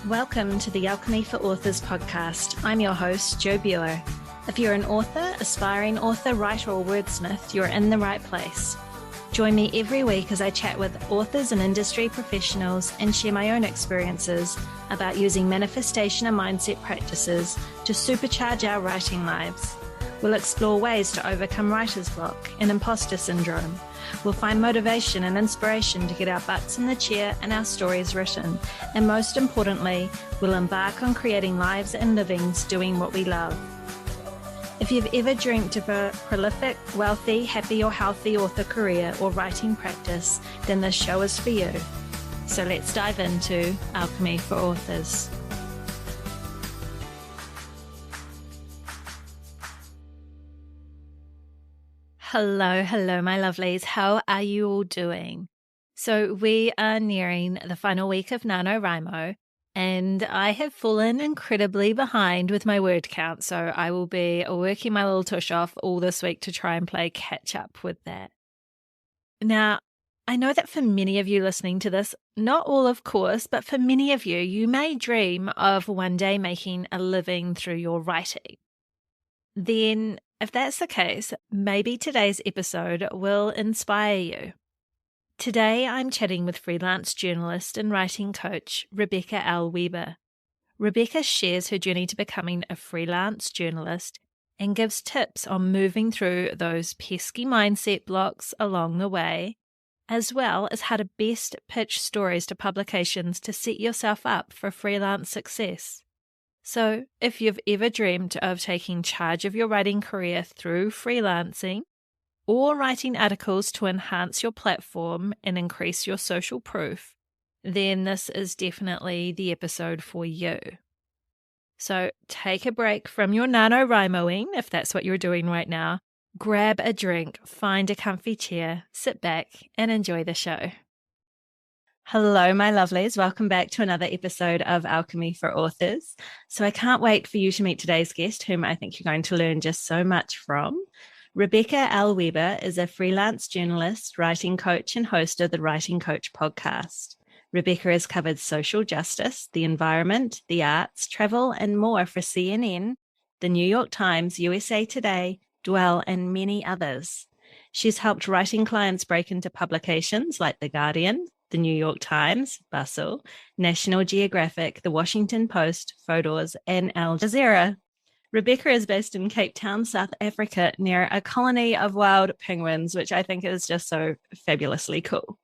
Welcome to the Alchemy for Authors podcast. I'm your host, Jo Bueller. If you're an author, aspiring author, writer, or wordsmith, you're in the right place. Join me every week as I chat with authors and industry professionals and share my own experiences about using manifestation and mindset practices to supercharge our writing lives. We'll explore ways to overcome writer's block and imposter syndrome. We'll find motivation and inspiration to get our butts in the chair and our stories written. And most importantly, we'll embark on creating lives and livings doing what we love. If you've ever dreamt of a prolific, wealthy, happy or healthy author career or writing practice, then this show is for you. So let's dive into Alchemy for Authors. Hello, my lovelies. How are you all doing? So we are nearing the final week of NaNoWriMo, and I have fallen incredibly behind with my word count. So I will be working my little tush off all this week to try and play catch up with that. Now, I know that for many of you listening to this, not all of course, but for many of you, you may dream of one day making a living through your writing. Then if that's the case, maybe today's episode will inspire you. Today, I'm chatting with freelance journalist and writing coach, Rebecca L. Weber. Rebecca shares her journey to becoming a freelance journalist and gives tips on moving through those pesky mindset blocks along the way, as well as how to best pitch stories to publications to set yourself up for freelance success. So, if you've ever dreamed of taking charge of your writing career through freelancing or writing articles to enhance your platform and increase your social proof, then this is definitely the episode for you. So, take a break from your NaNoWriMoing, if that's what you're doing right now, grab a drink, find a comfy chair, sit back, and enjoy the show. Hello, my lovelies. Welcome back to another episode of Alchemy for Authors. So I can't wait for you to meet today's guest, whom I think you're going to learn just so much from. Rebecca L. Weber is a freelance journalist, writing coach, and host of the Writing Coach podcast. Rebecca has covered social justice, the environment, the arts, travel, and more for CNN, the New York Times, USA Today, Dwell, and many others. She's helped writing clients break into publications like The Guardian, The New York Times, Bustle, National Geographic, The Washington Post, Photos, and Al Jazeera. Rebecca is based in Cape Town, South Africa, near a colony of wild penguins, which I think is just so fabulously cool.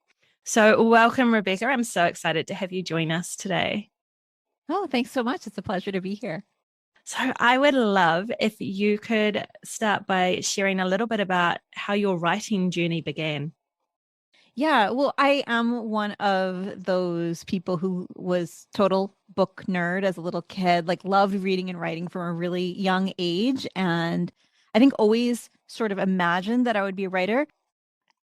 So welcome, Rebecca. I'm so excited to have you join us today. Oh, thanks so much. It's a pleasure to be here. So I would love if you could start by sharing a little bit about how your writing journey began. Yeah, well, I am one of those people who was total book nerd as a little kid, like loved reading and writing from a really young age. And I think always sort of imagined that I would be a writer.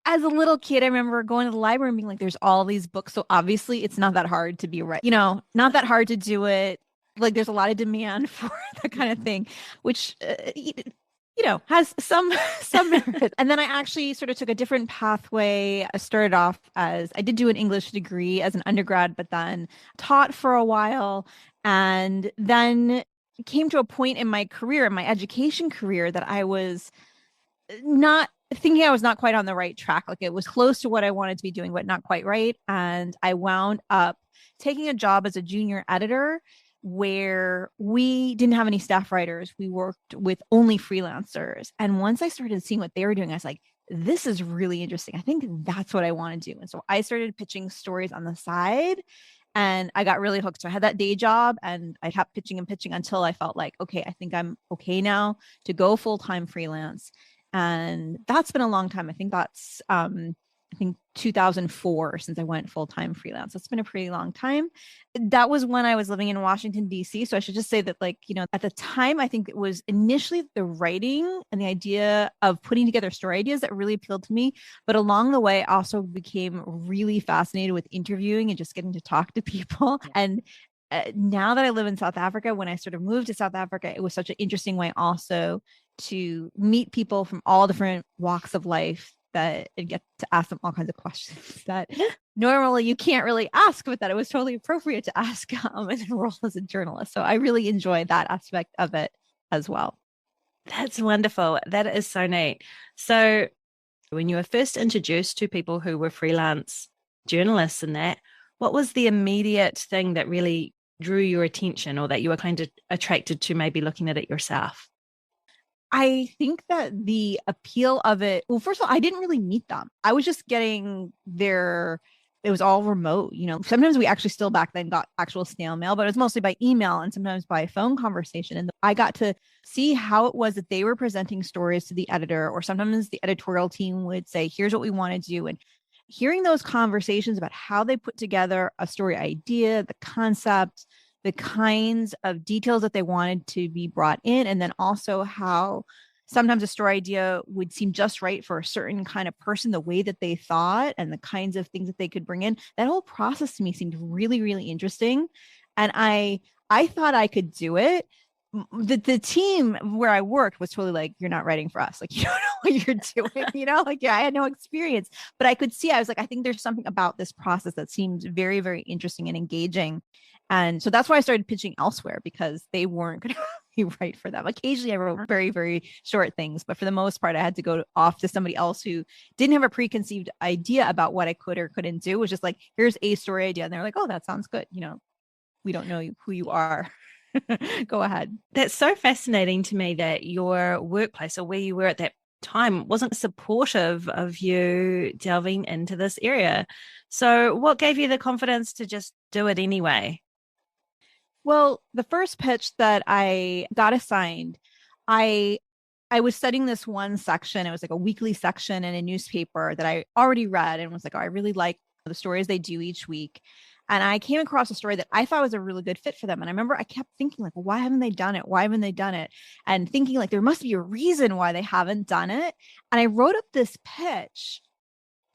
As a little kid, I remember going to the library and being like, there's all these books. So obviously it's not that hard to be a writer, not that hard to do it. Like there's a lot of demand for that kind of thing, which has some merit. And then I actually sort of took a different pathway. I started off I did do an English degree as an undergrad, but then taught for a while, and then came to a point in my career, in my education career, that I was not thinking I was not quite on the right track. Like it was close to what I wanted to be doing, but not quite right. And I wound up taking a job as a junior editor where we didn't have any staff writers. We worked with only freelancers. And once I started seeing what they were doing, I was like, this is really interesting. I think that's what I want to do. And so I started pitching stories on the side and I got really hooked. So I had that day job and I kept pitching and pitching until I felt like, okay, I think I'm okay now to go full-time freelance. And that's been a long time. I think that's, 2004 since I went full-time freelance. That's been a pretty long time. That was when I was living in Washington, D.C. So I should just say that, at the time, I think it was initially the writing and the idea of putting together story ideas that really appealed to me. But along the way, I also became really fascinated with interviewing and just getting to talk to people. And now that I live in South Africa, when I sort of moved to South Africa, it was such an interesting way also to meet people from all different walks of life that and get to ask them all kinds of questions that normally you can't really ask, but that it was totally appropriate to ask in a role as a journalist. So I really enjoy that aspect of it as well. That's wonderful. That is so neat. So, when you were first introduced to people who were freelance journalists and that, what was the immediate thing that really drew your attention or that you were kind of attracted to maybe looking at it yourself? I think that the appeal of it, well, first of all, I didn't really meet them. I was just getting their, it was all remote. Sometimes we actually still back then got actual snail mail, but it was mostly by email and sometimes by phone conversation. And I got to see how it was that they were presenting stories to the editor, or sometimes the editorial team would say, here's what we want to do. And hearing those conversations about how they put together a story idea, the concept, the kinds of details that they wanted to be brought in, and then also how sometimes a story idea would seem just right for a certain kind of person, the way that they thought and the kinds of things that they could bring in. That whole process to me seemed really, really interesting. And I thought I could do it. The team where I worked was totally like, you're not writing for us. Like, you don't know what you're doing, like, yeah, I had no experience, but I could see, I was like, I think there's something about this process that seems very, very interesting and engaging. And so that's why I started pitching elsewhere, because they weren't going to be right for them. Occasionally I wrote very, very short things, but for the most part, I had to go off to somebody else who didn't have a preconceived idea about what I could or couldn't do. It was just like, here's a story idea. And they're like, oh, that sounds good. We don't know who you are. Go ahead. That's so fascinating to me that your workplace or where you were at that time wasn't supportive of you delving into this area. So, what gave you the confidence to just do it anyway? Well, the first pitch that I got assigned, I I was studying this one section. It was like a weekly section in a newspaper that I already read and was like, oh, I really like the stories they do each week. And I came across a story that I thought was a really good fit for them. And I remember I kept thinking, like, well, why haven't they done it? Why haven't they done it? And thinking, like, there must be a reason why they haven't done it. And I wrote up this pitch,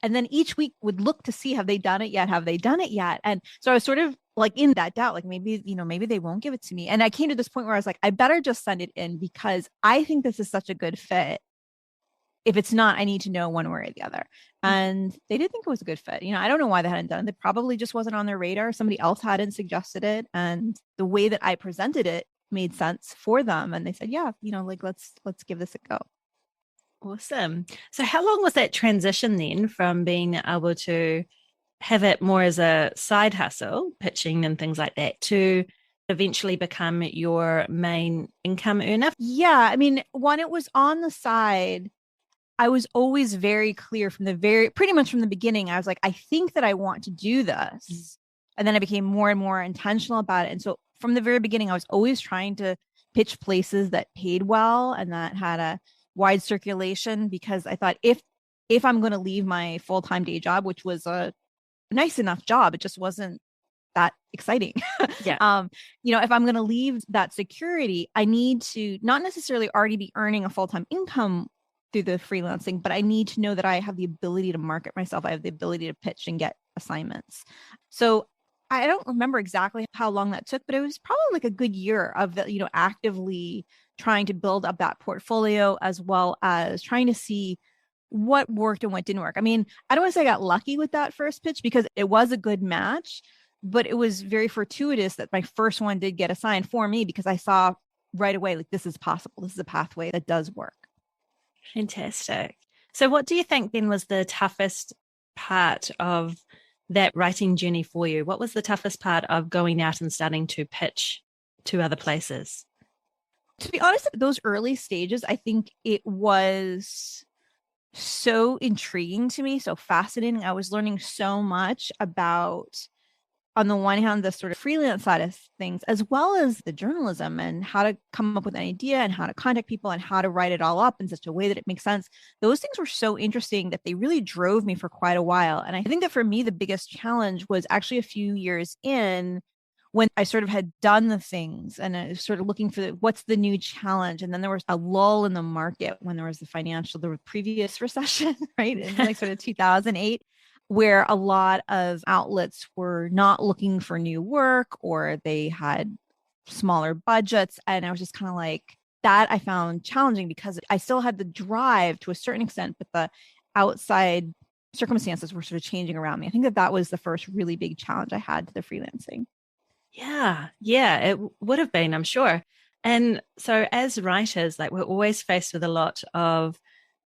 and then each week would look to see, have they done it yet? Have they done it yet? And so I was sort of like in that doubt, like maybe they won't give it to me. And I came to this point where I was like, I better just send it in, because I think this is such a good fit. If it's not, I need to know one way or the other. And they did think it was a good fit. I don't know why they hadn't done it. It probably just wasn't on their radar. Somebody else hadn't suggested it. And the way that I presented it made sense for them. And they said, yeah, like let's give this a go. Awesome. So, how long was that transition then from being able to have it more as a side hustle, pitching and things like that, to eventually become your main income earner? Yeah. I mean, when it was on the side, I was always very clear from pretty much from the beginning. I was like, I think that I want to do this. And then I became more and more intentional about it. And so from the very beginning, I was always trying to pitch places that paid well and that had a wide circulation, because I thought if I'm going to leave my full-time day job, which was a nice enough job, it just wasn't that exciting. Yeah. If I'm going to leave that security, I need to not necessarily already be earning a full-time income through the freelancing, but I need to know that I have the ability to market myself. I have the ability to pitch and get assignments. So I don't remember exactly how long that took, but it was probably like a good year of actively trying to build up that portfolio, as well as trying to see what worked and what didn't work. I mean, I don't want to say I got lucky with that first pitch, because it was a good match, but it was very fortuitous that my first one did get assigned for me, because I saw right away, like, this is possible. This is a pathway that does work. Fantastic. So, what do you think then was the toughest part of that writing journey for you? What was the toughest part of going out and starting to pitch to other places? To be honest, those early stages, I think it was so intriguing to me, so fascinating. I was learning so much about, on the one hand, the sort of freelance side of things, as well as the journalism and how to come up with an idea and how to contact people and how to write it all up in such a way that it makes sense. Those things were so interesting that they really drove me for quite a while. And I think that for me, the biggest challenge was actually a few years in, when I sort of had done the things and I was sort of looking for what's the new challenge. And then there was a lull in the market when there was the previous recession, right? In like sort of 2008, where a lot of outlets were not looking for new work, or they had smaller budgets. And I was just kind of like, that I found challenging, because I still had the drive to a certain extent, but the outside circumstances were sort of changing around me. I think that that was the first really big challenge I had to the freelancing. Yeah, yeah, it would have been, I'm sure. And so, as writers, like we're always faced with a lot of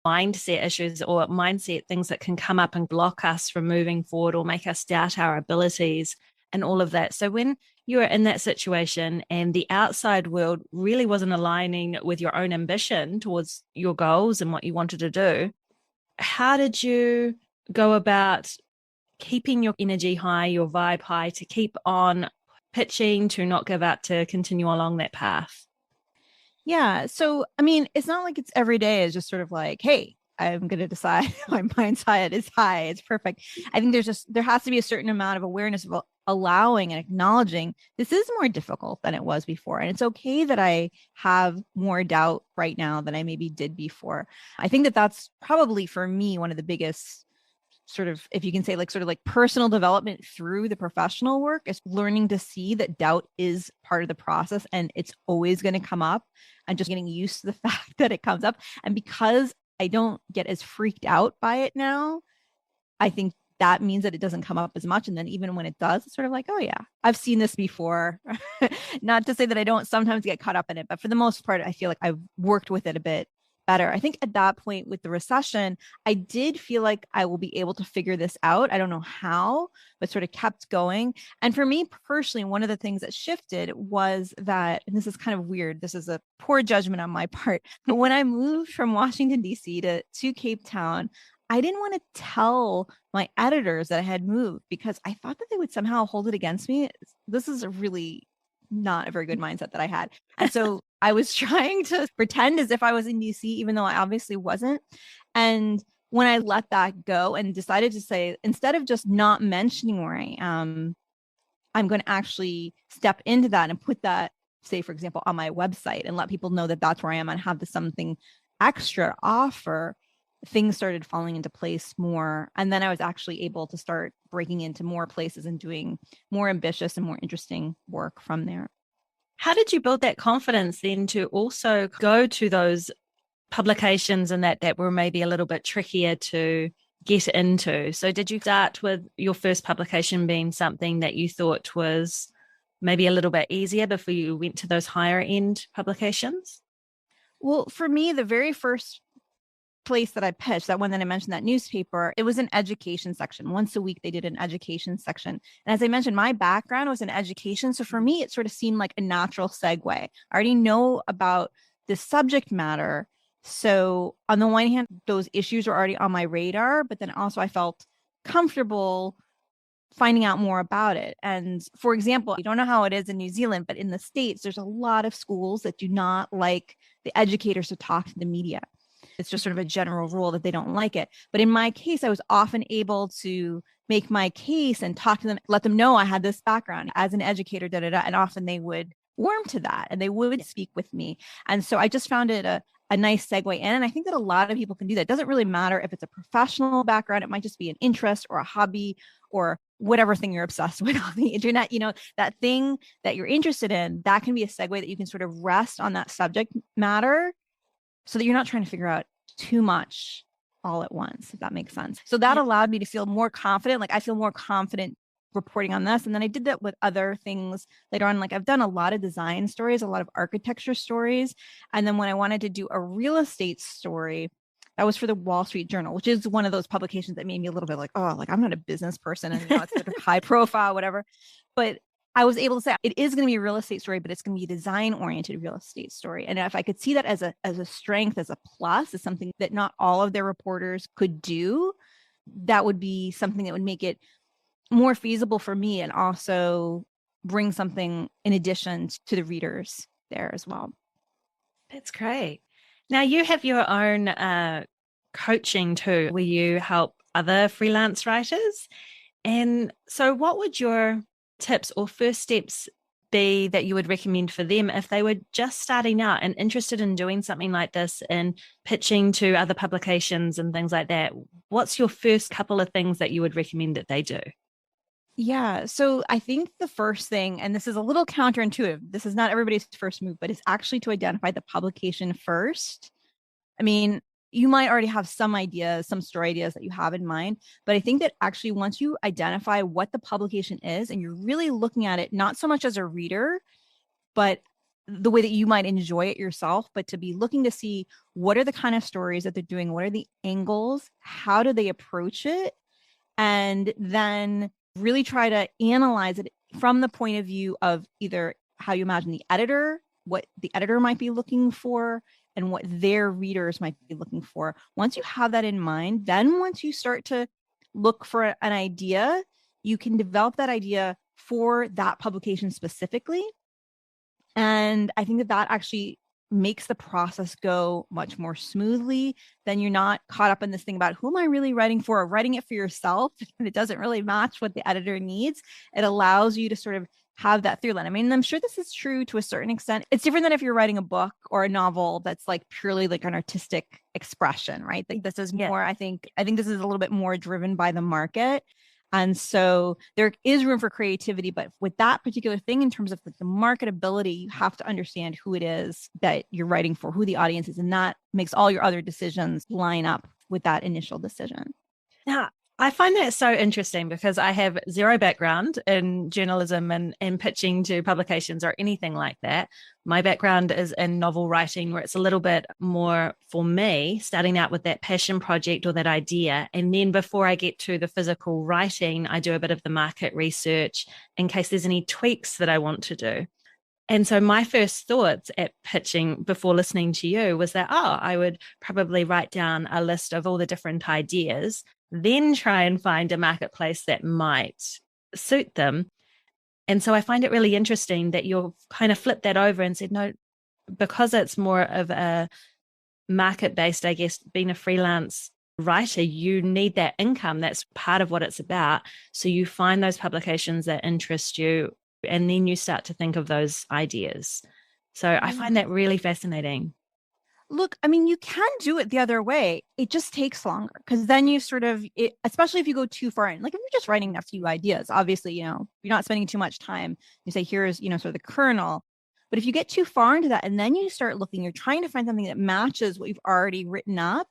mindset issues or mindset things that can come up and block us from moving forward or make us doubt our abilities and all of that. So, when you were in that situation and the outside world really wasn't aligning with your own ambition towards your goals and what you wanted to do, how did you go about keeping your energy high, your vibe high, to keep on pitching, to not give up, to continue along that path? Yeah. So, I mean, it's not like it's every day is just sort of like, hey, I'm going to decide my mindset is high. It's perfect. I think there has to be a certain amount of awareness of allowing and acknowledging this is more difficult than it was before. And it's okay that I have more doubt right now than I maybe did before. I think that that's probably for me one of the biggest sort of, if you can say, like sort of like personal development through the professional work, is learning to see that doubt is part of the process and it's always going to come up, and just getting used to the fact that it comes up. And because I don't get as freaked out by it now, I think that means that it doesn't come up as much. And then even when it does, it's sort of like, oh yeah, I've seen this before. Not to say that I don't sometimes get caught up in it, but for the most part, I feel like I've worked with it a bit better. I think at that point with the recession, I did feel like I will be able to figure this out. I don't know how, but sort of kept going. And for me personally, one of the things that shifted was that, and this is kind of weird, this is a poor judgment on my part, but when I moved from Washington, D.C. to Cape Town, I didn't want to tell my editors that I had moved because I thought that they would somehow hold it against me. This is a really not a very good mindset that I had. And so I was trying to pretend as if I was in DC, even though I obviously wasn't. And when I let that go and decided to say, instead of just not mentioning where I am, I'm going to actually step into that and put that, say, for example, on my website and let people know that that's where I am and have this something extra offer. Things started falling into place more. And then I was actually able to start breaking into more places and doing more ambitious and more interesting work from there. How did you build that confidence then to also go to those publications and that were maybe a little bit trickier to get into? So did you start with your first publication being something that you thought was maybe a little bit easier before you went to those higher end publications? Well, for me, the very first place that I pitched, that one that I mentioned, that newspaper, it was an education section. Once a week, they did an education section. And as I mentioned, my background was in education. So for me, it sort of seemed like a natural segue. I already know about the subject matter. So on the one hand, those issues were already on my radar, but then also I felt comfortable finding out more about it. And for example, you don't know how it is in New Zealand, but in the States, there's a lot of schools that do not like the educators to talk to the media. It's just sort of a general rule that they don't like it. But in my case, I was often able to make my case and talk to them, let them know I had this background as an educator, da da da. And often they would warm to that and they would speak with me. And so I just found it a nice segue in. And I think that a lot of people can do that. It doesn't really matter if it's a professional background, it might just be an interest or a hobby or whatever thing you're obsessed with on the internet, that thing that you're interested in, that can be a segue that you can sort of rest on that subject matter so that you're not trying to figure out too much all at once, if that makes sense. So that Yeah. allowed me to feel more confident. Like I feel more confident reporting on this. And then I did that with other things later on. Like I've done a lot of design stories, a lot of architecture stories. And then when I wanted to do a real estate story, that was for the Wall Street Journal, which is one of those publications that made me a little bit like, oh, like I'm not a business person and it's sort of high profile, whatever. But I was able to say it is going to be a real estate story, but it's going to be a design oriented real estate story. And if I could see that as a strength, as a plus, as something that not all of their reporters could do, that would be something that would make it more feasible for me and also bring something in addition to the readers there as well. That's great. Now you have your own coaching too, where you help other freelance writers. And so, what would your tips or first steps be that you would recommend for them if they were just starting out and interested in doing something like this and pitching to other publications and things like that? What's your first couple of things that you would recommend that they do? Yeah. So I think the first thing, and this is a little counterintuitive, this is not everybody's first move, but it's actually to identify the publication first. I mean, you might already have some ideas, some story ideas that you have in mind. But I think that actually, once you identify what the publication is and you're really looking at it, not so much as a reader, but the way that you might enjoy it yourself, but to be looking to see what are the kind of stories that they're doing, what are the angles, how do they approach it, and then really try to analyze it from the point of view of either how you imagine the editor, what the editor might be looking for, and what their readers might be looking for. Once you have that in mind, then once you start to look for an idea, you can develop that idea for that publication specifically. And I think that that actually makes the process go much more smoothly. Then you're not caught up in this thing about who am I really writing for, or writing it for yourself, and it doesn't really match what the editor needs. It allows you to sort of have that through line. I mean, I'm sure this is true to a certain extent. It's different than if you're writing a book or a novel that's like purely like an artistic expression, right? Like this is more, I think this is a little bit more driven by the market. And so there is room for creativity, but with that particular thing, in terms of like the marketability, you have to understand who it is that you're writing for, who the audience is, and that makes all your other decisions line up with that initial decision. Now, I find that so interesting because I have zero background in journalism and pitching to publications or anything like that. My background is in novel writing, where it's a little bit more for me, starting out with that passion project or that idea. And then before I get to the physical writing, I do a bit of the market research in case there's any tweaks that I want to do. And so my first thoughts at pitching before listening to you was that, oh, I would probably write down a list of all the different ideas, then try and find a marketplace that might suit them. And so I find it really interesting that you've kind of flipped that over and said, no, because it's more of a market based, I guess, being a freelance writer, you need that income. That's part of what it's about. So you find those publications that interest you, and then you start to think of those ideas. So I find that really fascinating. Look, I mean, you can do it the other way. It just takes longer because then you sort of, especially if you go too far in, like if you're just writing a few ideas, obviously, you're not spending too much time. You say, here's, sort of the kernel. But if you get too far into that and then you start looking, you're trying to find something that matches what you've already written up.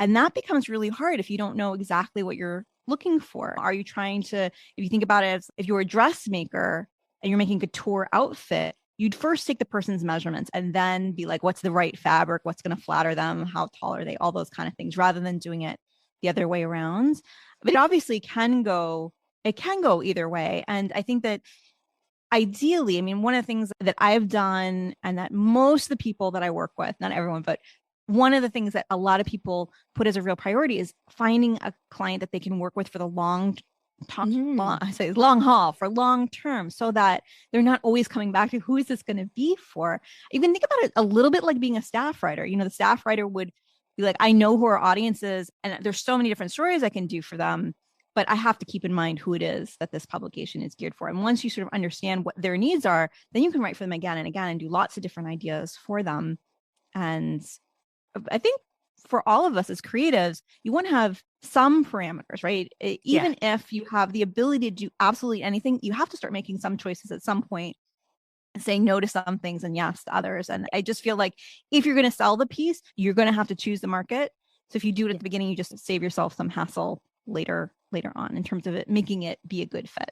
And that becomes really hard if you don't know exactly what you're looking for. Are you trying to, if you think about it as if you're a dressmaker and you're making a couture outfit, you'd first take the person's measurements and then be like, what's the right fabric? What's going to flatter them? How tall are they? All those kind of things, rather than doing it the other way around. But it obviously it can go either way. And I think that ideally, I mean, one of the things that I've done and that most of the people that I work with, not everyone, but one of the things that a lot of people put as a real priority is finding a client that they can work with for the I say long haul, for long term, so that they're not always coming back to who is this going to be for. You can think about it a little bit like being a staff writer. The staff writer would be like, I know who our audience is, and there's so many different stories I can do for them, but I have to keep in mind who it is that this publication is geared for. And once you sort of understand what their needs are, then you can write for them again and again and do lots of different ideas for them. And I think for all of us as creatives, you want to have some parameters, right? Even if you have the ability to do absolutely anything, you have to start making some choices at some point, saying no to some things and yes to others. And I just feel like if you're going to sell the piece, you're going to have to choose the market. So if you do it at the beginning, you just save yourself some hassle later on in terms of it making it be a good fit.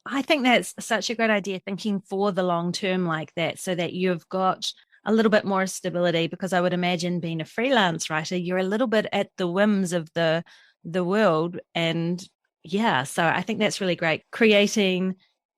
I think that's such a good idea, thinking for the long term like that, so that you've got a little bit more stability, because I would imagine being a freelance writer, you're a little bit at the whims of the world. And yeah, so I think that's really great. Creating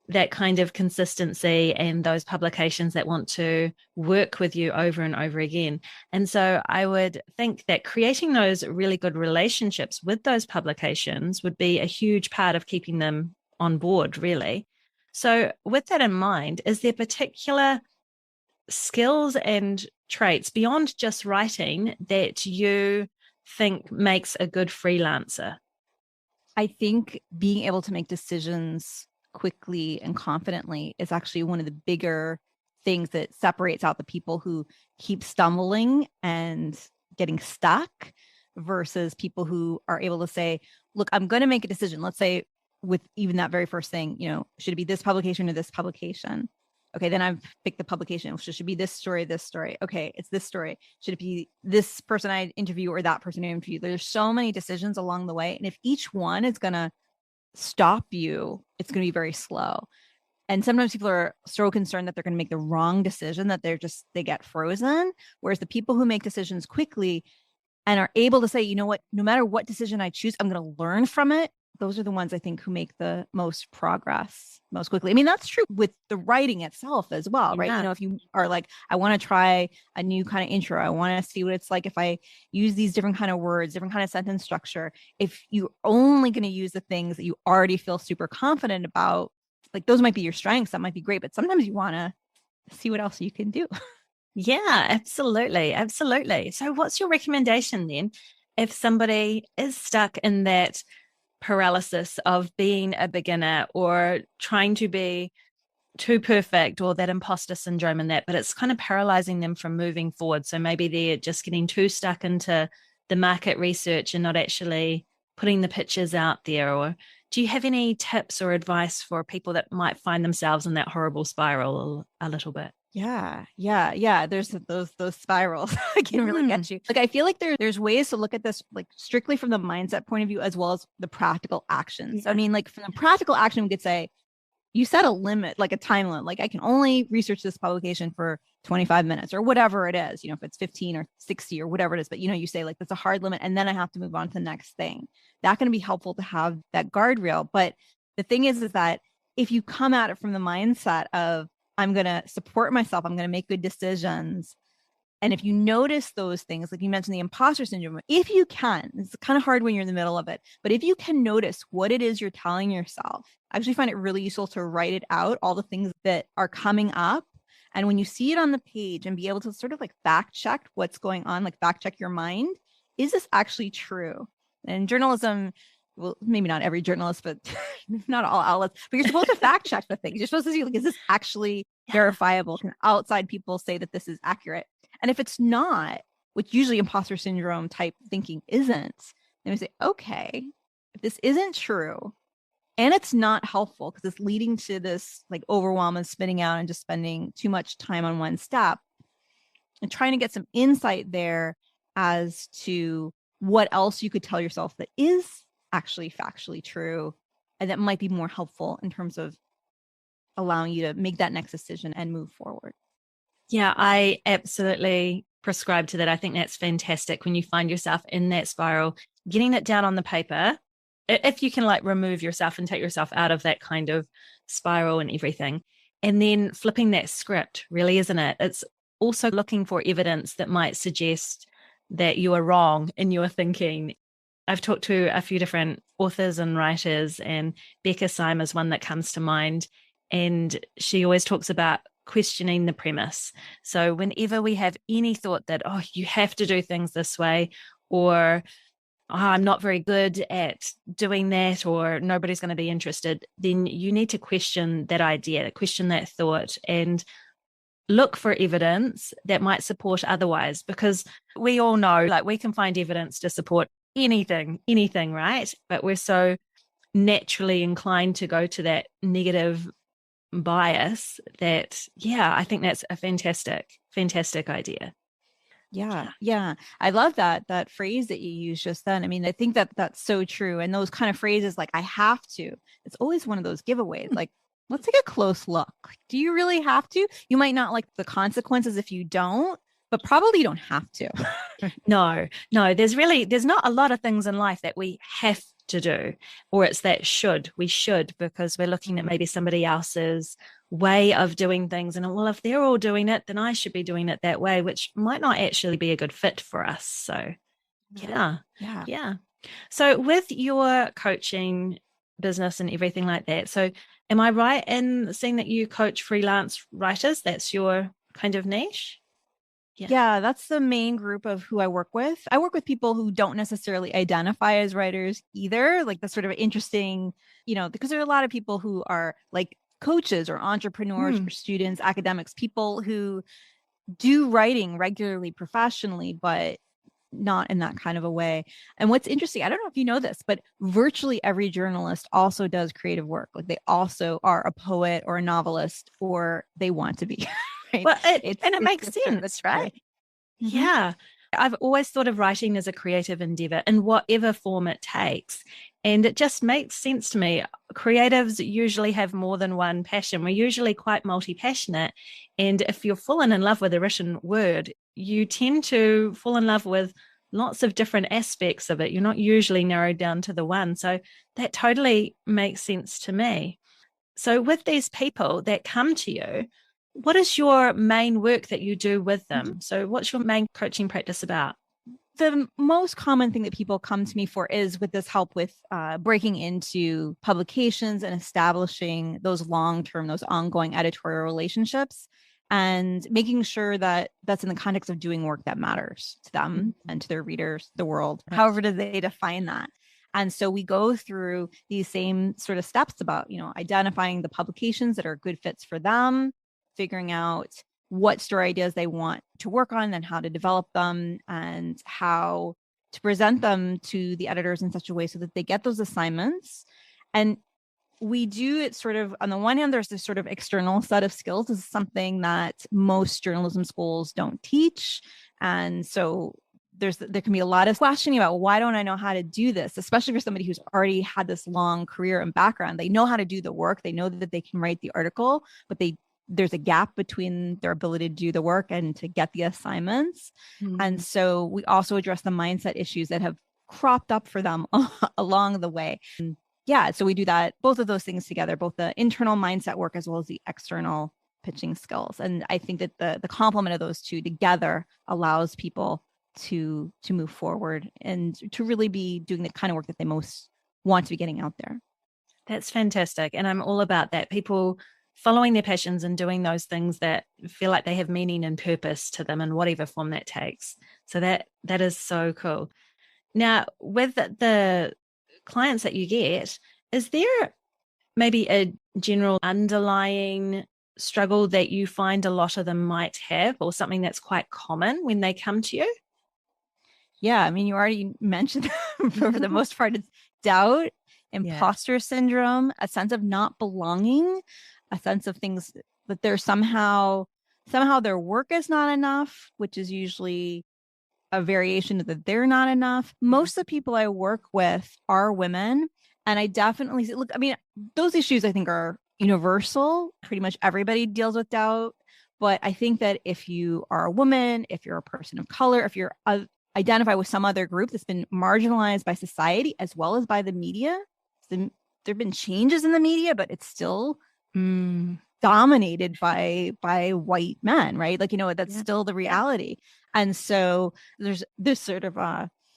that kind of consistency and those publications that want to work with you over and over again. And so I would think that creating those really good relationships with those publications would be a huge part of keeping them on board, really. So with that in mind, is there particular skills and traits beyond just writing that you think makes a good freelancer? I think being able to make decisions quickly and confidently is actually one of the bigger things that separates out the people who keep stumbling and getting stuck versus people who are able to say, look, I'm going to make a decision. Let's say with even that very first thing, should it be this publication or this publication? Okay, then I've picked the publication. So it should be this story, this story. Okay, it's this story. Should it be this person I interview or that person I interview? There's so many decisions along the way. And if each one is going to stop you, it's going to be very slow. And sometimes people are so concerned that they're going to make the wrong decision that they get frozen. Whereas the people who make decisions quickly and are able to say, you know what, no matter what decision I choose, I'm going to learn from it. Those are the ones I think who make the most progress most quickly. I mean, that's true with the writing itself as well, right? Yeah. If you are like, I want to try a new kind of intro, I want to see what it's like if I use these different kind of words, different kind of sentence structure. If you're only going to use the things that you already feel super confident about, like those might be your strengths, that might be great, but sometimes you want to see what else you can do. Yeah, absolutely. Absolutely. So, what's your recommendation then if somebody is stuck in that paralysis of being a beginner or trying to be too perfect or that imposter syndrome and that, but it's kind of paralyzing them from moving forward? So, maybe they're just getting too stuck into the market research and not actually putting the pictures out there. Or do you have any tips or advice for people that might find themselves in that horrible spiral a little bit? Yeah. There's those spirals. I can really Mm, get you. Like I feel like there's ways to look at this like strictly from the mindset point of view as well as the practical actions. I yeah. mean, like from the practical action, we could say you set a limit, like a time limit. Like I can only research this publication for 25 minutes or whatever it is, if it's 15 or 60 or whatever it is. But you say like that's a hard limit, and then I have to move on to the next thing. That can be helpful to have that guardrail. But the thing is that if you come at it from the mindset of I'm going to support myself, I'm going to make good decisions. And if you notice those things, like you mentioned the imposter syndrome, if you can, it's kind of hard when you're in the middle of it, but if you can notice what it is you're telling yourself, I actually find it really useful to write it out, all the things that are coming up. And when you see it on the page and be able to sort of like fact check what's going on, like fact check your mind, is this actually true? And journalism, well, maybe not every journalist, but not all outlets, but you're supposed to fact check the things. You're supposed to see, like, is this actually verifiable? Can outside people say that this is accurate? And if it's not, which usually imposter syndrome type thinking isn't, then we say, okay, if this isn't true and it's not helpful because it's leading to this like overwhelm and spinning out and just spending too much time on one step, and trying to get some insight there as to what else you could tell yourself that is actually factually true and that might be more helpful in terms of allowing you to make that next decision and move forward. Yeah, I absolutely prescribe to that. I think that's fantastic when you find yourself in that spiral, getting it down on the paper. If you can like remove yourself and take yourself out of that kind of spiral and everything, and then flipping that script, really, isn't it? It's also looking for evidence that might suggest that you are wrong in your thinking. I've talked to a few different authors and writers, and Becca Syme is one that comes to mind. And she always talks about questioning the premise. So whenever we have any thought that, oh, you have to do things this way, or oh, I'm not very good at doing that, or nobody's going to be interested, then you need to question that idea, question that thought, and look for evidence that might support otherwise. Because we all know, like, we can find evidence to support anything, right? But we're so naturally inclined to go to that negative bias that, yeah, I think that's a fantastic idea. Yeah. I love that phrase that you used just then. I mean, I think that that's so true. And those kind of phrases like I have to, it's always one of those giveaways. Like, let's take a close look. Do you really have to? You might not like the consequences if you don't, but probably you don't have to. No, there's not a lot of things in life that we have to do, or it's that we should, because we're looking at maybe somebody else's way of doing things. And well, if they're all doing it, then I should be doing it that way, which might not actually be a good fit for us. So, yeah. Yeah. Yeah. So, with your coaching business and everything like that, so am I right in seeing that you coach freelance writers? That's your kind of niche? Yeah, that's the main group of who I work with. I work with people who don't necessarily identify as writers either, like the sort of interesting, because there are a lot of people who are like coaches or entrepreneurs or students, academics, people who do writing regularly, professionally, but not in that kind of a way. And what's interesting, I don't know if you know this, but virtually every journalist also does creative work. Like they also are a poet or a novelist, or they want to be, right? Well, it It's makes just sort of the sense, right? truth. Mm-hmm. Yeah. I've always thought of writing as a creative endeavor in whatever form it takes. And it just makes sense to me. Creatives usually have more than one passion. We're usually quite multi passionate. And if you're fallen in love with a written word, you tend to fall in love with lots of different aspects of it. You're not usually narrowed down to the one. So that totally makes sense to me. So, with these people that come to you, what is your main work that you do with Mm-hmm. them? So, what's your main coaching practice about? The most common thing that people come to me for is with this help with breaking into publications and establishing those long-term, those ongoing editorial relationships, and making sure that that's in the context of doing work that matters to them and to their readers, the world. However, do they define that? And so we go through these same sort of steps about, identifying the publications that are good fits for them, figuring out what story ideas they want to work on and how to develop them and how to present them to the editors in such a way so that they get those assignments. And we do it sort of, on the one hand, there's this sort of external set of skills. This is something that most journalism schools don't teach. And so there can be a lot of questioning about, why don't I know how to do this, especially for somebody who's already had this long career and background. They know how to do the work, they know that they can write the article, but there's a gap between their ability to do the work and to get the assignments. And so we also address the mindset issues that have cropped up for them along the way. And yeah, so we do that, both of those things together, both the internal mindset work as well as the external pitching skills. And I think that the complement of those two together allows people to move forward and to really be doing the kind of work that they most want to be getting out there. That's fantastic. And I'm all about that. People following their passions and doing those things that feel like they have meaning and purpose to them in whatever form that takes. So that is so cool. Now, with the clients that you get, is there maybe a general underlying struggle that you find a lot of them might have, or something that's quite common when they come to you? Yeah, I mean, you already mentioned for the most part, it's doubt, Yeah. imposter syndrome, a sense of not belonging, a sense of things that they're somehow their work is not enough, which is usually a variation of that they're not enough. Most of the people I work with are women. And I definitely look, I mean, those issues I think are universal. Pretty much everybody deals with doubt. But I think that if you are a woman, if you're a person of color, if you're identify with some other group that's been marginalized by society as well as by the media, there have been changes in the media, but it's still dominated by white men, right? Like, that's still the reality. And so there's this sort of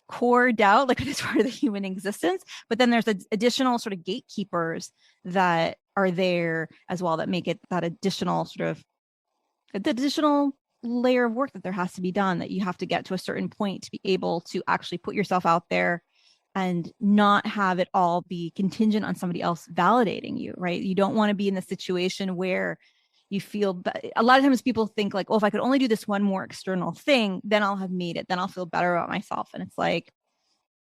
core doubt, like it's part of the human existence. But then there's additional sort of gatekeepers that are there as well that make it that additional sort of the additional layer of work that there has to be done, that you have to get to a certain point to be able to actually put yourself out there and not have it all be contingent on somebody else validating you, right? You don't want to be in the situation where you feel a lot of times people think like, oh, if I could only do this one more external thing, then I'll have made it, then I'll feel better about myself. And it's like,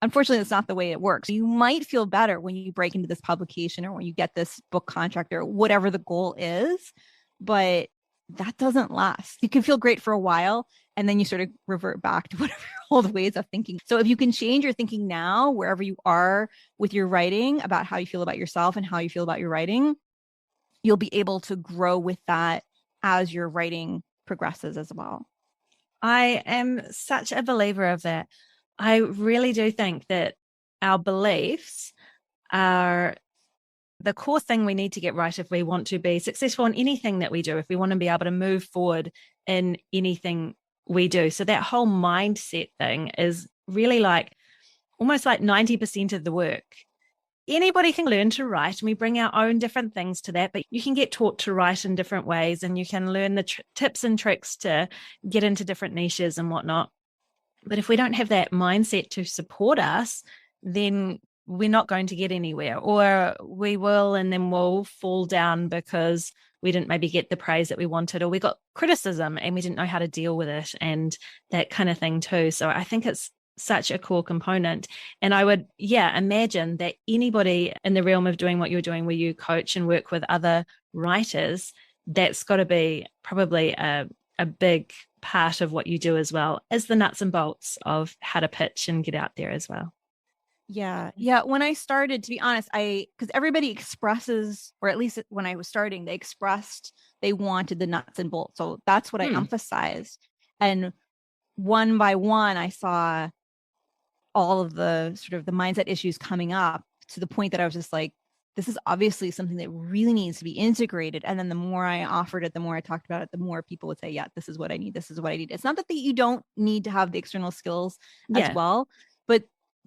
unfortunately, that's not the way it works. You might feel better when you break into this publication or when you get this book contract or whatever the goal is, but that doesn't last. You can feel great for a while and then you sort of revert back to whatever your old ways of thinking. So if you can change your thinking now, wherever you are with your writing, about how you feel about yourself and how you feel about your writing, you'll be able to grow with that as your writing progresses as well. I am such a believer of that. I really do think that our beliefs are the core thing we need to get right if we want to be successful in anything that we do, if we want to be able to move forward in anything we do. So that whole mindset thing is really like almost like 90% of the work. Anybody can learn to write, and we bring our own different things to that, but you can get taught to write in different ways, and you can learn the tips and tricks to get into different niches and whatnot. But if we don't have that mindset to support us, then we're not going to get anywhere, or we will, and then we'll fall down because we didn't maybe get the praise that we wanted, or we got criticism and we didn't know how to deal with it, and that kind of thing too. So I think it's such a core component. And I would, yeah, imagine that anybody in the realm of doing what you're doing, where you coach and work with other writers, that's got to be probably a big part of what you do as well as the nuts and bolts of how to pitch and get out there as well. Yeah. Yeah. When I started, to be honest, because everybody expresses, or at least when I was starting, they expressed they wanted the nuts and bolts. So that's what I Hmm. emphasized. And one by one, I saw all of the sort of the mindset issues coming up to the point that I was just like, this is obviously something that really needs to be integrated. And then the more I offered it, the more I talked about it, the more people would say, yeah, this is what I need. This is what I need. It's not that you don't need to have the external skills as Yeah. well, but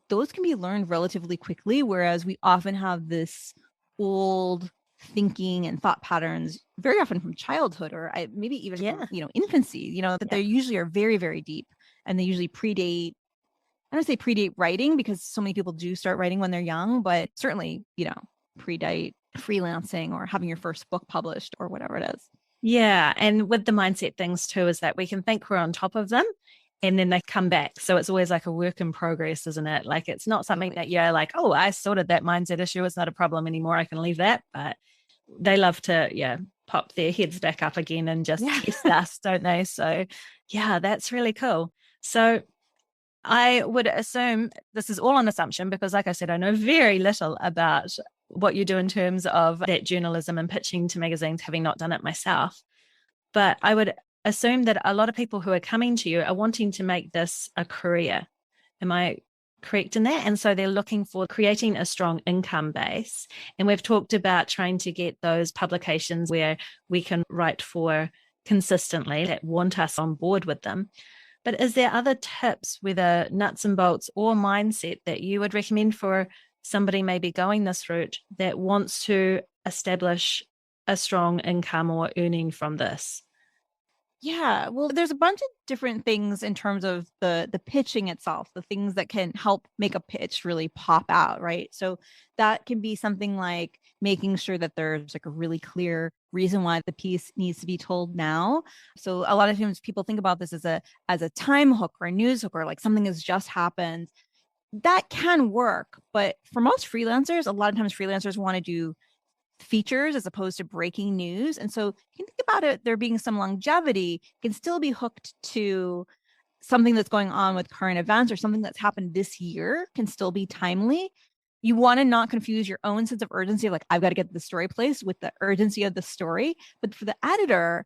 those can be learned relatively quickly. Whereas we often have this old thinking and thought patterns very often from childhood, or maybe even from, Yeah. infancy, that Yeah. they usually are very, very deep, and they usually predate. I don't say predate writing, because so many people do start writing when they're young, but certainly, predate freelancing or having your first book published or whatever it is. Yeah. And with the mindset things too, is that we can think we're on top of them and then they come back. So it's always like a work in progress, isn't it? Like it's not something that you're like, oh, I sorted that mindset issue. It's not a problem anymore. I can leave that. But they love to, yeah, pop their heads back up again and just Yeah. test us, don't they? So yeah, that's really cool. So I would assume this is all an assumption because, like I said, I know very little about what you do in terms of that journalism and pitching to magazines, having not done it myself. But I would assume that a lot of people who are coming to you are wanting to make this a career. Am I correct in that? And so they're looking for creating a strong income base. And we've talked about trying to get those publications where we can write for consistently that want us on board with them. But is there other tips, whether nuts and bolts or mindset, that you would recommend for somebody maybe going this route that wants to establish a strong income or earning from this? Yeah, well, there's a bunch of different things in terms of the pitching itself, the things that can help make a pitch really pop out, right? So that can be something like making sure that there's like a really clear reason why the piece needs to be told now. So a lot of times people think about this as a time hook or a news hook, or like something has just happened. That can work, but for most freelancers, a lot of times freelancers want to do features as opposed to breaking news. And so you can think about it, there being some longevity, can still be hooked to something that's going on with current events, or something that's happened this year can still be timely. You want to not confuse your own sense of urgency, like I've got to get the story placed, with the urgency of the story. But for the editor,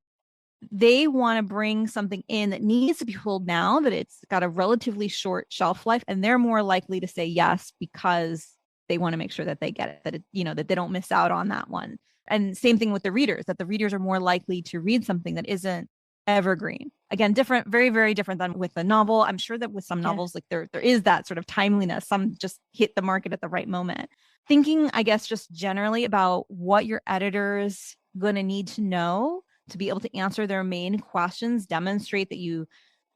they want to bring something in that needs to be pulled now, that it's got a relatively short shelf life, and they're more likely to say yes because they want to make sure that they get it, that that they don't miss out on that one. And same thing with the readers, that the readers are more likely to read something that isn't evergreen. Again, different, very, very different than with a novel. I'm sure that with some Yeah. novels, like there is that sort of timeliness. Some just hit the market at the right moment. Thinking, I guess, just generally about what your editor's going to need to know to be able to answer their main questions, demonstrate that you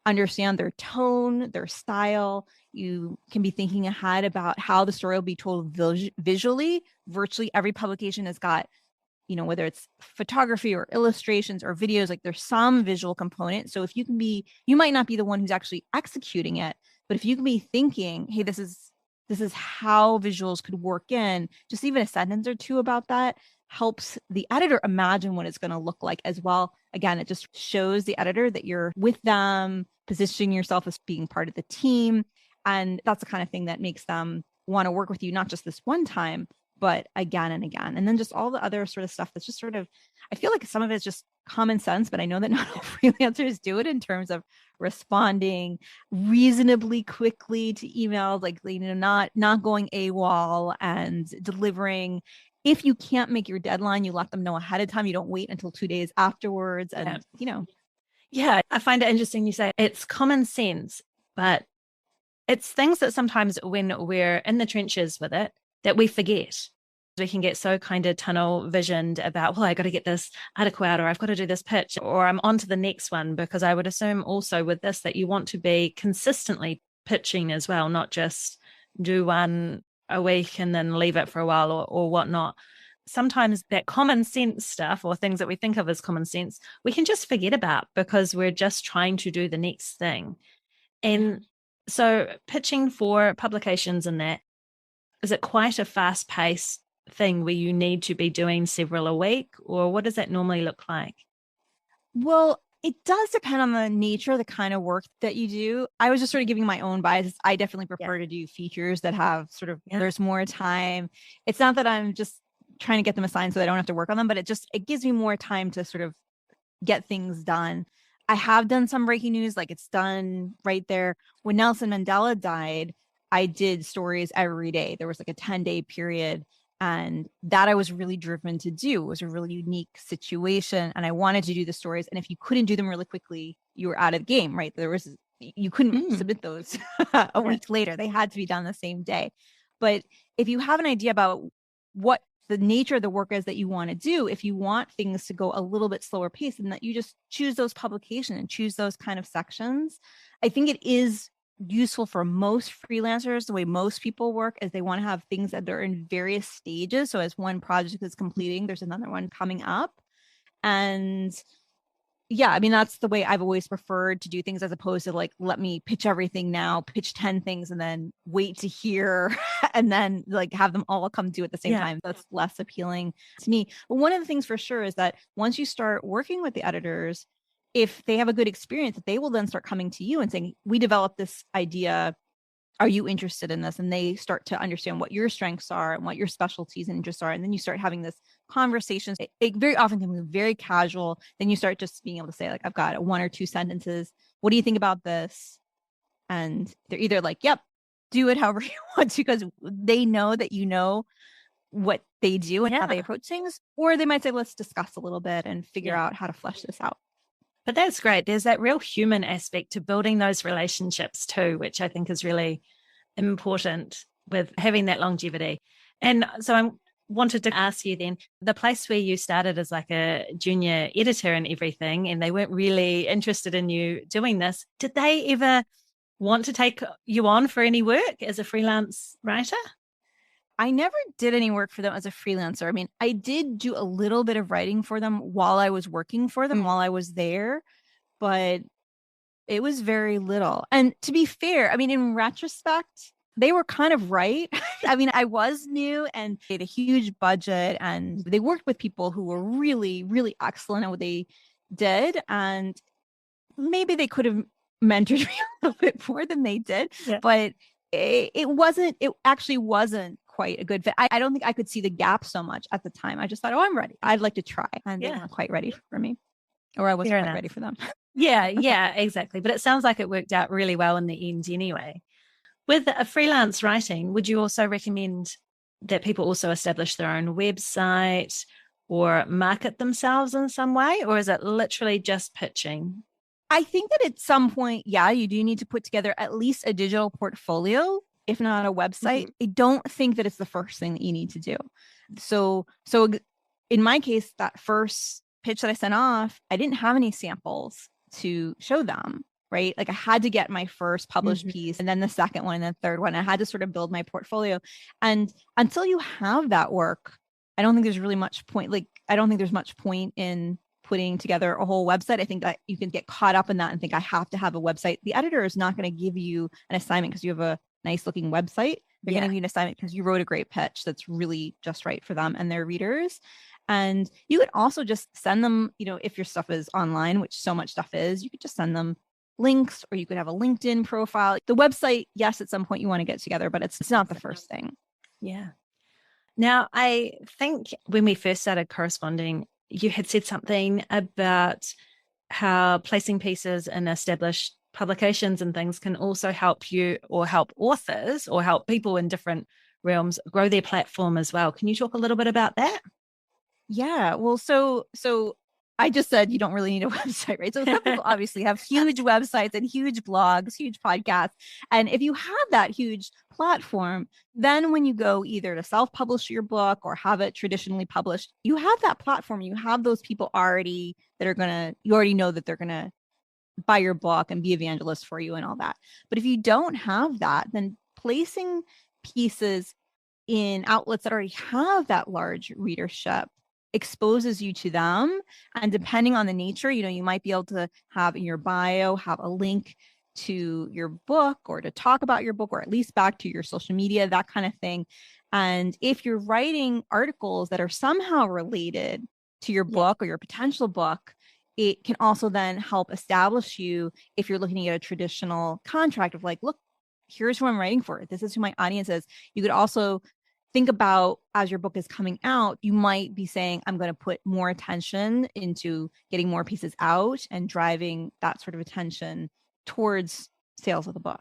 understand their tone, their style. You can be thinking ahead about how the story will be told visually. Virtually every publication has got, whether it's photography or illustrations or videos, like there's some visual component. So if you can be, you might not be the one who's actually executing it, but if you can be thinking, hey, this is how visuals could work in, just even a sentence or two about that helps the editor imagine what it's going to look like as well. Again, it just shows the editor that you're with them, positioning yourself as being part of the team. And that's the kind of thing that makes them want to work with you, not just this one time, but again and again. And then just all the other sort of stuff that's just sort of, I feel like some of it's just common sense, but I know that not all freelancers do it, in terms of responding reasonably quickly to emails, like, not going AWOL, and delivering. If you can't make your deadline, you let them know ahead of time. You don't wait until 2 days afterwards. Yeah. And Yeah. I find it interesting you say it's common sense, but it's things that sometimes when we're in the trenches with it, that we forget. We can get so kind of tunnel visioned about, well, I got to get this article out, or I've got to do this pitch, or I'm on to the next one. Because I would assume also with this that you want to be consistently pitching as well, not just do one a week and then leave it for a while, or whatnot. Sometimes that common sense stuff, or things that we think of as common sense, we can just forget about because we're just trying to do the next thing. yeah. And So pitching for publications and that, is it quite a fast paced thing where you need to be doing several a week, or what does that normally look like? Well, it does depend on the nature of the kind of work that you do. I was just sort of giving my own bias. I definitely Yeah. prefer to do features that have sort of, Yeah. there's more time. It's not that I'm just trying to get them assigned so I don't have to work on them, but it gives me more time to sort of get things done. I have done some breaking news, like it's done right there. When Nelson Mandela died, I did stories every day. There was like a 10-day period, and that I was really driven to do. It was a really unique situation, and I wanted to do the stories. And if you couldn't do them really quickly, you were out of the game, right? You couldn't submit those a Yeah. week later. They had to be done the same day. But if you have an idea about what the nature of the work is that you want to do, if you want things to go a little bit slower pace, and that you just choose those publications and choose those kind of sections. I think it is useful for most freelancers. The way most people work is they want to have things that they're in various stages. So as one project is completing, there's another one coming up. And yeah, I mean, that's the way I've always preferred to do things, as opposed to like, let me pitch everything now, pitch 10 things and then wait to hear and then like have them all come due at the same time. That's less appealing to me. But one of the things for sure is that once you start working with the editors, if they have a good experience, they will then start coming to you and saying, we developed this idea, are you interested in this? And they start to understand what your strengths are and what your specialties and interests are. And then you start having this conversations. It very often can be very casual. Then you start just being able to say, like, I've got one or two sentences. What do you think about this? And they're either like, yep, do it however you want to, because they know that you know what they do and how they approach things. Or they might say, let's discuss a little bit and figure out how to flesh this out. But that's great. There's that real human aspect to building those relationships too, which I think is really important with having that longevity. And so I wanted to ask you then, the place where you started as like a junior editor and everything, and they weren't really interested in you doing this, did they ever want to take you on for any work as a freelance writer? I never did any work for them as a freelancer. I mean, I did do a little bit of writing for them while I was working for them, while I was there, but it was very little. And to be fair, I mean, in retrospect, they were kind of right. I mean, I was new and they had a huge budget and they worked with people who were really, really excellent at what they did. And maybe they could have mentored me a little bit more than they did, but it actually wasn't quite a good fit. I don't think I could see the gap so much at the time. I just thought, oh, I'm ready. I'd like to try. And they weren't quite ready for me, or I wasn't quite ready for them. Yeah, exactly. But it sounds like it worked out really well in the end anyway. With a freelance writing, would you also recommend that people also establish their own website or market themselves in some way? Or is it literally just pitching? I think that at some point, yeah, you do need to put together at least a digital portfolio, if not a website. I don't think that it's the first thing that you need to do. So in my case, that first pitch that I sent off, I didn't have any samples to show them, right? Like I had to get my first published piece and then the second one and the third one. I had to sort of build my portfolio. And until you have that work, I don't think there's really much point. Like, I don't think there's much point in putting together a whole website. I think that you can get caught up in that and think I have to have a website. The editor is not going to give you an assignment because you have a nice looking website. They're going to give you an assignment because you wrote a great pitch that's really just right for them and their readers. And you could also just send them, you know, if your stuff is online, which so much stuff is, you could just send them links, or you could have a LinkedIn profile. The website, yes, at some point you want to get together, but it's not the first thing. Yeah. Now, I think when we first started corresponding, you had said something about how placing pieces in established publications and things can also help you, or help authors, or help people in different realms grow their platform as well. Can you talk a little bit about that? Yeah. Well, so I just said you don't really need a website, right? So some people obviously have huge websites and huge blogs, huge podcasts. And if you have that huge platform, then when you go either to self-publish your book or have it traditionally published, you have that platform. You have those people already that are you already know that they're going to buy your book and be evangelists for you and all that. But if you don't have that, then placing pieces in outlets that already have that large readership exposes you to them. And depending on the nature, you know, you might be able to have in your bio, have a link to your book or to talk about your book, or at least back to your social media, that kind of thing. And if you're writing articles that are somehow related to your Yeah. book or your potential book, it can also then help establish you if you're looking at a traditional contract of like, look, here's who I'm writing for. This is who my audience is. You could also think about, as your book is coming out, you might be saying, I'm going to put more attention into getting more pieces out and driving that sort of attention towards sales of the book.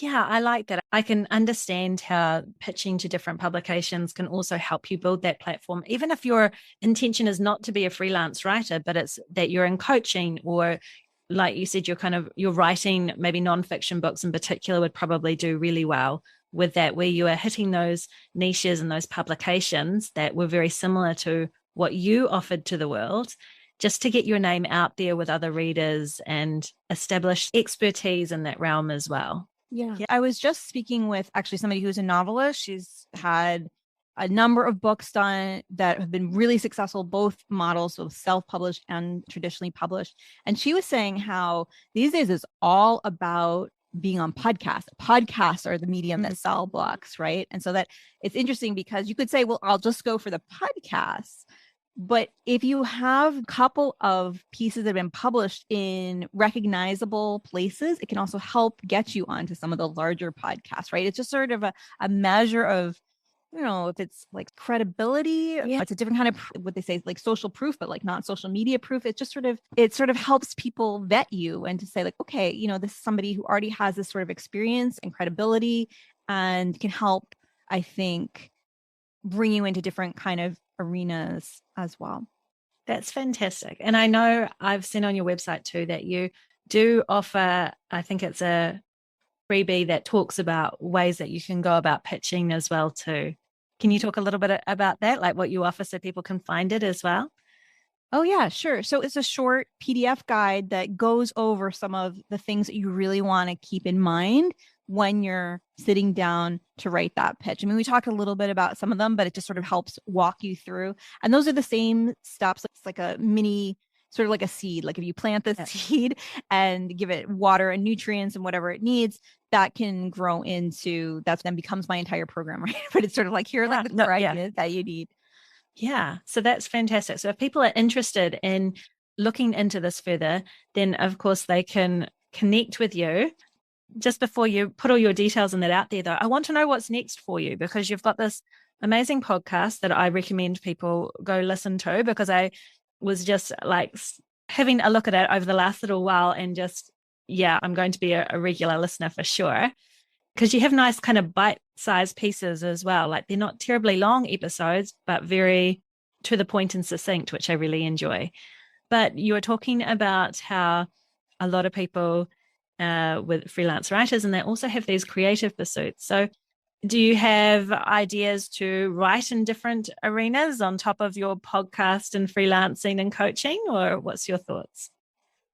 Yeah, I like that. I can understand how pitching to different publications can also help you build that platform. Even if your intention is not to be a freelance writer, but it's that you're in coaching, or like you said, you're writing, maybe nonfiction books in particular would probably do really well with that, where you are hitting those niches and those publications that were very similar to what you offered to the world, just to get your name out there with other readers and establish expertise in that realm as well. Yeah. I was just speaking with actually somebody who's a novelist. She's had a number of books done that have been really successful, both models, so self-published and traditionally published. And she was saying how these days is all about being on podcasts. Podcasts are the medium that sell books, right? And so that it's interesting because you could say, well, I'll just go for the podcasts. But if you have a couple of pieces that have been published in recognizable places, it can also help get you onto some of the larger podcasts, right? It's just sort of a measure of, you know, if it's like credibility, it's a different kind of what they say is like social proof, but like not social media proof. It sort of helps people vet you and to say like, okay, you know, this is somebody who already has this sort of experience and credibility and can help, I think, bring you into different kind of arenas as well. That's fantastic. And I know I've seen on your website too that you do offer, I think it's a freebie that talks about ways that you can go about pitching as well too. Can you talk a little bit about that, like what you offer so people can find it as well? Oh, yeah, sure. So it's a short PDF guide that goes over some of the things that you really want to keep in mind when you're sitting down to write that pitch. I mean, we talked a little bit about some of them, but it just sort of helps walk you through. And those are the same steps. It's like a mini, sort of like a seed. Like if you plant the seed and give it water and nutrients and whatever it needs, that can grow into, that then becomes my entire program, right? But it's sort of like, here are like the ideas that you need. Yeah, so that's fantastic. So if people are interested in looking into this further, then of course they can connect with you. Just before you put all your details in that out there, though, I want to know what's next for you, because you've got this amazing podcast that I recommend people go listen to, because I was just like having a look at it over the last little while and just, yeah, I'm going to be a regular listener for sure, because you have nice kind of bite-sized pieces as well. Like they're not terribly long episodes, but very to the point and succinct, which I really enjoy. But you were talking about how a lot of people with freelance writers, and they also have these creative pursuits. So do you have ideas to write in different arenas on top of your podcast and freelancing and coaching, or what's your thoughts?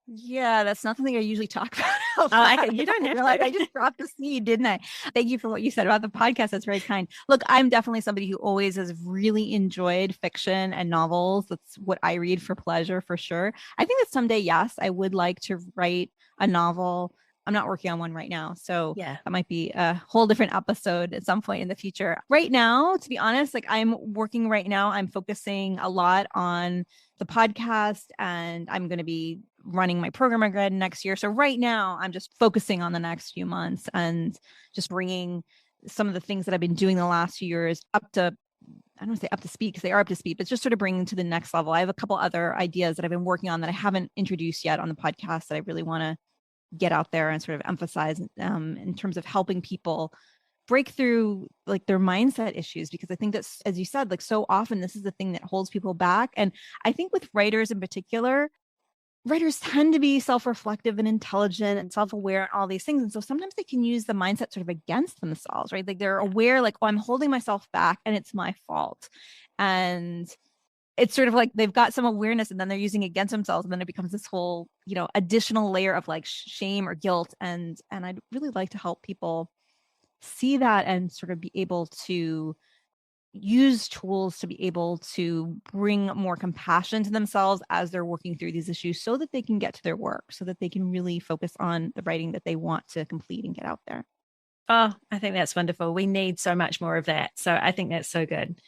Yeah, that's not something I usually talk about. You don't have to. I just dropped the seed, didn't I? Thank you for what you said about the podcast. That's very kind. Look, I'm definitely somebody who always has really enjoyed fiction and novels. That's what I read for pleasure, for sure. I think that someday, yes, I would like to write a novel. I'm not working on one right now, so Yeah, that might be a whole different episode at some point in the future. Right now, to be honest, like I'm working right now, I'm focusing a lot on the podcast, and I'm going to be running my program again next year. So right now I'm just focusing on the next few months and just bringing some of the things that I've been doing the last few years up to, I don't want to say up to speed because they are up to speed, but just sort of bringing to the next level. I have a couple other ideas that I've been working on that I haven't introduced yet on the podcast that I really want to get out there and sort of emphasize in terms of helping people break through like their mindset issues, because I think that's, as you said, like so often this is the thing that holds people back. And I think with writers in particular, writers tend to be self-reflective and intelligent and self-aware and all these things. And so sometimes they can use the mindset sort of against themselves, right? Like they're aware, like, oh, I'm holding myself back and it's my fault. And it's sort of like they've got some awareness and then they're using it against themselves. And then it becomes this whole, you know, additional layer of like shame or guilt. And I'd really like to help people see that and sort of be able to use tools to be able to bring more compassion to themselves as they're working through these issues so that they can get to their work, so that they can really focus on the writing that they want to complete and get out there. Oh, I think that's wonderful. We need so much more of that. So I think that's so good.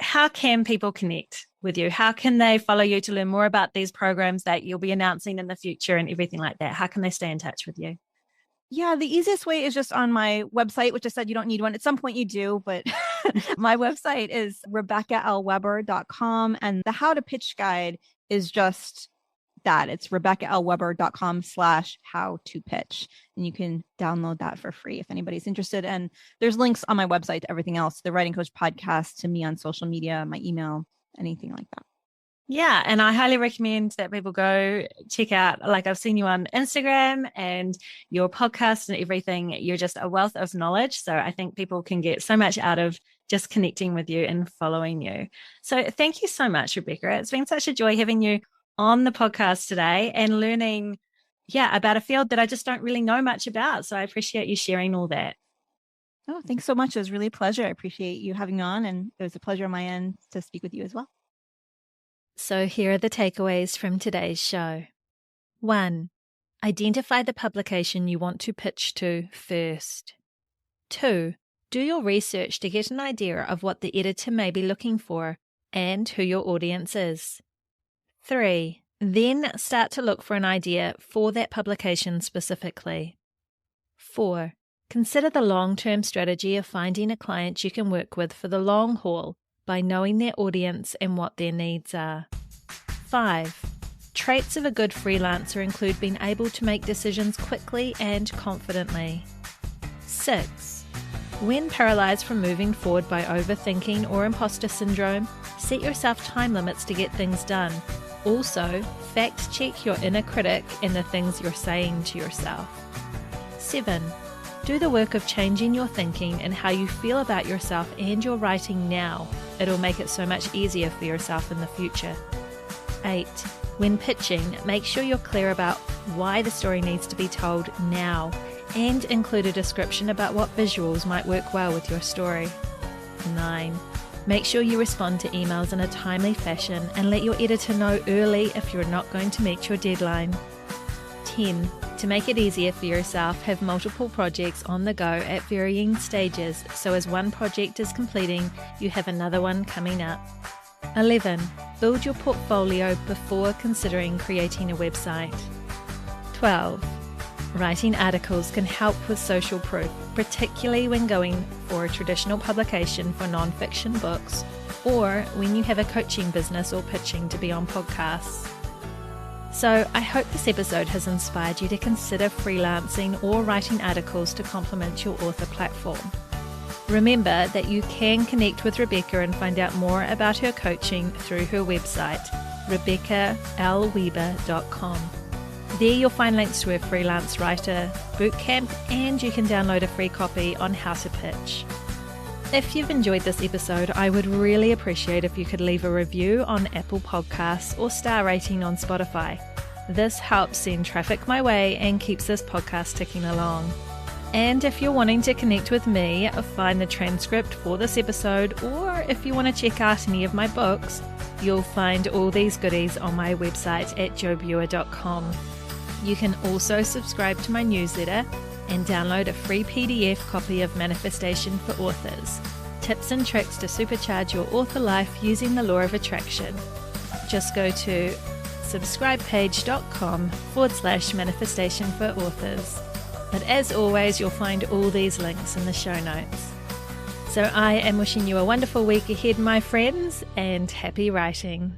How can people connect with you? How can they follow you to learn more about these programs that you'll be announcing in the future and everything like that? How can they stay in touch with you? Yeah, the easiest way is just on my website, which I said you don't need one. At some point you do, but my website is RebeccaLWeber.com. And the How to Pitch Guide is just that. It's RebeccaLWeber.com/how-to-pitch. And you can download that for free if anybody's interested. And there's links on my website to everything else, the Writing Coach podcast, to me on social media, my email, anything like that. Yeah. And I highly recommend that people go check out, like I've seen you on Instagram and your podcast and everything. You're just a wealth of knowledge. So I think people can get so much out of just connecting with you and following you. So thank you so much, Rebecca. It's been such a joy having you on the podcast today and learning, about a field that I just don't really know much about. So I appreciate you sharing all that. Oh, thanks so much. It was really a pleasure. I appreciate you having me on, and it was a pleasure on my end to speak with you as well. So here are the takeaways from today's show. 1. Identify the publication you want to pitch to first. 2. Do your research to get an idea of what the editor may be looking for and who your audience is. 3. Then start to look for an idea for that publication specifically. 4. Consider the long-term strategy of finding a client you can work with for the long haul by knowing their audience and what their needs are. 5. Traits of a good freelancer include being able to make decisions quickly and confidently. 6. When paralyzed from moving forward by overthinking or imposter syndrome, set yourself time limits to get things done. Also, fact check your inner critic and the things you're saying to yourself. 7. Do the work of changing your thinking and how you feel about yourself and your writing now. It'll make it so much easier for yourself in the future. 8. When pitching, make sure you're clear about why the story needs to be told now and include a description about what visuals might work well with your story. 9. Make sure you respond to emails in a timely fashion and let your editor know early if you're not going to meet your deadline. 10. To make it easier for yourself, have multiple projects on the go at varying stages, so as one project is completing, you have another one coming up. 11. Build your portfolio before considering creating a website. 12. Writing articles can help with social proof, particularly when going for a traditional publication for non-fiction books, or when you have a coaching business or pitching to be on podcasts. So I hope this episode has inspired you to consider freelancing or writing articles to complement your author platform. Remember that you can connect with Rebecca and find out more about her coaching through her website, RebeccaLWeber.com. There you'll find links to her freelance writer bootcamp, and you can download a free copy on how to pitch. If you've enjoyed this episode, I would really appreciate if you could leave a review on Apple Podcasts or star rating on Spotify. This helps send traffic my way and keeps this podcast ticking along. And if you're wanting to connect with me, find the transcript for this episode, or if you want to check out any of my books, you'll find all these goodies on my website at jobuer.com. You can also subscribe to my newsletter and download a free PDF copy of Manifestation for Authors, tips and tricks to supercharge your author life using the law of attraction. Just go to subscribepage.com/manifestation for authors. But as always, you'll find all these links in the show notes. So I am wishing you a wonderful week ahead, my friends, and happy writing.